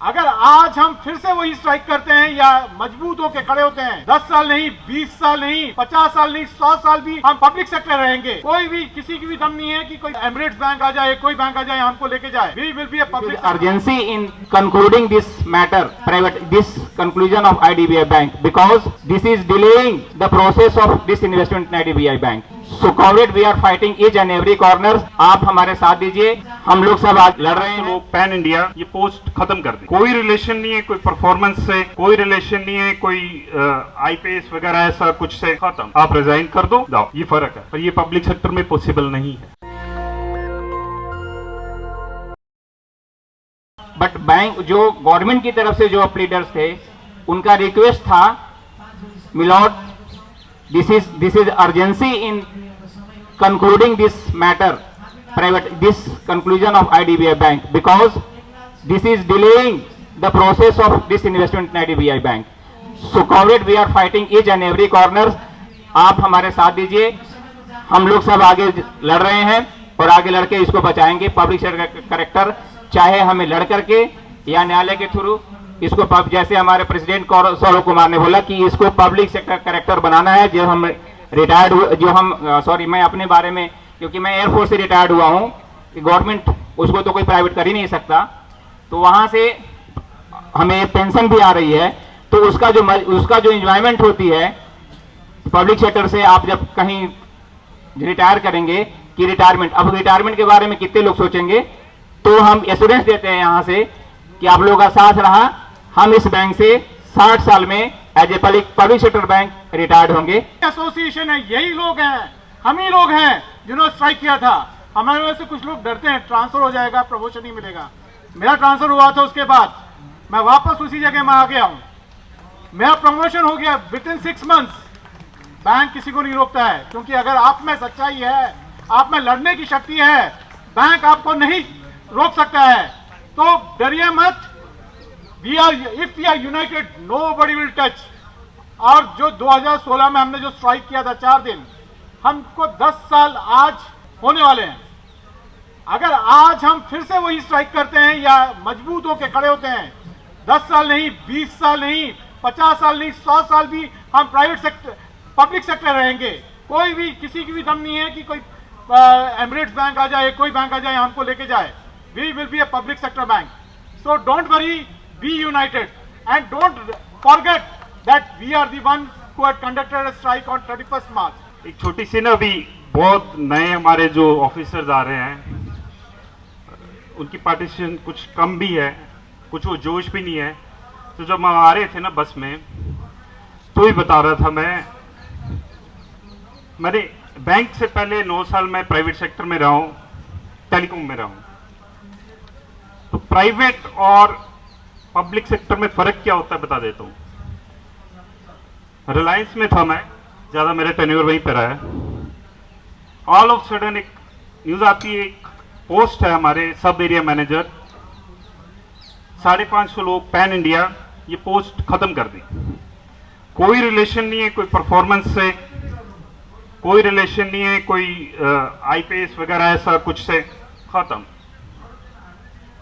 अगर आज हम फिर से वही स्ट्राइक करते हैं या मजबूत होकर खड़े होते हैं, 10 साल नहीं, 20 साल नहीं, 50 साल नहीं, 100 साल भी हम पब्लिक सेक्टर रहेंगे। कोई भी किसी की भी दम नहीं है कि कोई एमिरेट्स बैंक आ जाए, कोई बैंक आ जाए हमको लेके जाए। We will be a public urgency in concluding this matter, this conclusion of IDBI Bank, because this is delaying the process of disinvestment in IDBI Bank. So comrade, we are fighting each and every corner. आप हमारे साथ दीजिए, हम लोग सब आज लड़ रहे हैं। लोग पैन इंडिया ये पोस्ट खत्म कर दे। कोई रिलेशन नहीं है कोई परफॉर्मेंस से, कोई रिलेशन नहीं है कोई IPS वगैरह ऐसा कुछ से। खत्म, आप रिजाइन कर दो, जाओ। ये फर्क है, पर ये पब्लिक सेक्टर में पॉसिबल नहीं है। बट बैंक जो गवर्नमेंट की तरफ से जो लीडर्स थे, उनका रिक्वेस्ट था, milord, this is urgency in concluding this matter, this conclusion of IDBI Bank, because this is delaying the process of disinvestment in IDBI Bank. So comrade, we are fighting each and every corner. आप हमारे साथ दीजिए, हम लोग सब आगे लड़ रहे हैं और आगे लड़के इसको बचाएंगे। पब्लिक सेक्टर करेक्टर, चाहे हमें लड़ करके या न्यायालय के थ्रू इसको, जैसे हमारे प्रेसिडेंट सौरभ कुमार ने बोला कि इसको पब्लिक सेक्टर करेक्टर बनाना है। जो हम रिटायर्ड, मैं अपने बारे में, क्योंकि मैं एयरफोर्स से रिटायर्ड हुआ हूं, कि गवर्नमेंट उसको तो कोई प्राइवेट कर ही नहीं सकता, तो वहां से हमें पेंशन भी आ रही है, तो उसका जो एंजॉयमेंट होती है पब्लिक सेक्टर से, आप जब कहीं रिटायर करेंगे कि रिटायरमेंट, अब रिटायरमेंट के बारे में कितने लोग सोचेंगे, तो हम एश्योरेंस देते हैं यहां से कि आप लोगों का साथ रहा, हम इस बैंक से 60 साल में as a public sector bank retired होंगे। एसोसिएशन है, यही लोग हैं, हम ही लोग हैं जिन्होंने स्ट्राइक किया था। हमारे वजह से कुछ लोग डरते हैं ट्रांसफर हो जाएगा, प्रमोशन नहीं मिलेगा। मेरा ट्रांसफर हुआ था, उसके बाद मैं वापस उसी जगह में आ गया हूं, मेरा प्रमोशन हो गया विदिन 6 मंथ्स। बैंक किसी को नहीं रोकता है, क्योंकि अगर आप में सच्चाई है, आप में लड़ने की शक्ति है, बैंक आपको नहीं रोक सकता है। तो डरिए मत, if we are united, nobody will touch। और जो 2016 में हमने जो स्ट्राइक किया था 4 दिन, हमको 10 साल आज होने वाले हैं। अगर आज हम फिर से वही स्ट्राइक करते हैं या मजबूत होकर खड़े होते हैं, 10 साल नहीं, 20 साल नहीं, 50 साल नहीं, 100 साल भी हम प्राइवेट सेक्टर, पब्लिक सेक्टर रहेंगे। कोई भी किसी की भी दम नहीं है कि कोई एमिरेट्स बैंक आ जाए, कोई बैंक आ जाए हमको लेके जाए। We will be a public sector bank. So don't worry, be united, and don't forget that we are the one who had conducted a strike on 31st March. एक छोटी सी ना, अभी बहुत नए हमारे जो ऑफिसर्स आ रहे हैं, उनकी पार्टिसिपेशन कुछ कम भी है, कुछ वो जोश भी नहीं है। तो जब हम आ रहे थे ना बस में, तो ही बता रहा था मैंने बैंक से पहले 9 साल मैं प्राइवेट सेक्टर में रहा हूँ, टेलीकॉम में रहा हूँ। तो प्राइवेट और पब्लिक सेक्टर में फर्क क्या होता है बता देता हूं। रिलायंस में था मैं, ज्यादा मेरा टेन्योर वहीं पर रहा है। ऑल ऑफ सडन एक न्यूज आती है, एक पोस्ट है हमारे सब एरिया मैनेजर, 550 लोग पैन इंडिया ये पोस्ट खत्म कर दी। कोई रिलेशन नहीं है कोई परफॉर्मेंस से, कोई रिलेशन नहीं है कोई IPS वगैरह ऐसा कुछ से। खत्म,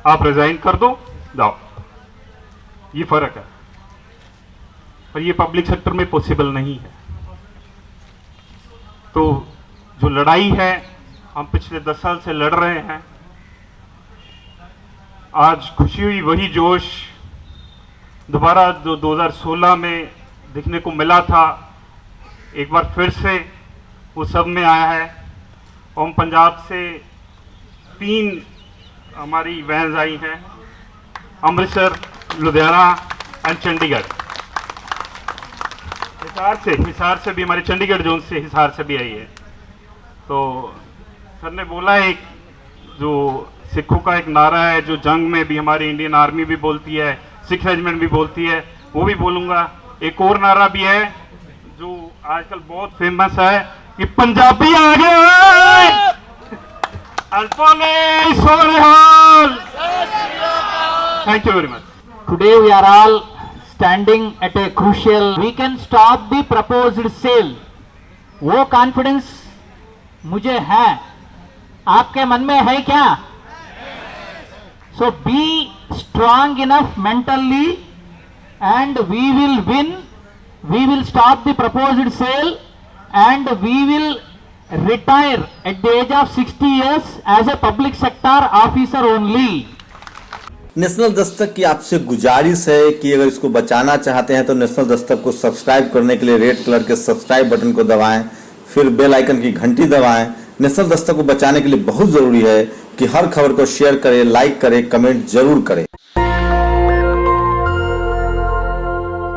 आप रिजाइन कर दो, जाओ। ये फर्क है, पर ये पब्लिक सेक्टर में पॉसिबल नहीं है। तो जो लड़ाई है हम पिछले 10 साल से लड़ रहे हैं, आज खुशी हुई वही जोश दोबारा जो 2016 में दिखने को मिला था, एक बार फिर से वो सब में आया है। हम पंजाब से 3 हमारी वैन्स आई हैं, अमृतसर, लुधियाना एंड चंडीगढ़। हिसार से भी हमारे चंडीगढ़ जोन से, हिसार से भी आई है। तो सर ने बोला एक जो सिखों का एक नारा है, जो जंग में भी हमारी इंडियन आर्मी भी बोलती है, सिख रेजिमेंट भी बोलती है, वो भी बोलूंगा। एक और नारा भी है जो आजकल बहुत फेमस है कि पंजाबी आ गए and police all. Thank you very much. Today we are all standing at a crucial, we can stop the proposed sale. वो कॉन्फिडेंस मुझे है, आपके मन में है क्या? So be strong enough mentally, and we will win. We will stop the proposed sale, and we will retire at the age of 60 years as a public sector officer only. National Dastak की आपसे गुजारिश है कि अगर इसको बचाना चाहते हैं तो नेशनल दस्तक को सब्सक्राइब करने के लिए रेड कलर के सब्सक्राइब बटन को दबाएं, फिर बेल आइकन की घंटी दबाएं। नेशनल दस्तक को बचाने के लिए बहुत जरूरी है कि हर खबर को शेयर करें, लाइक करें, कमेंट जरूर करें।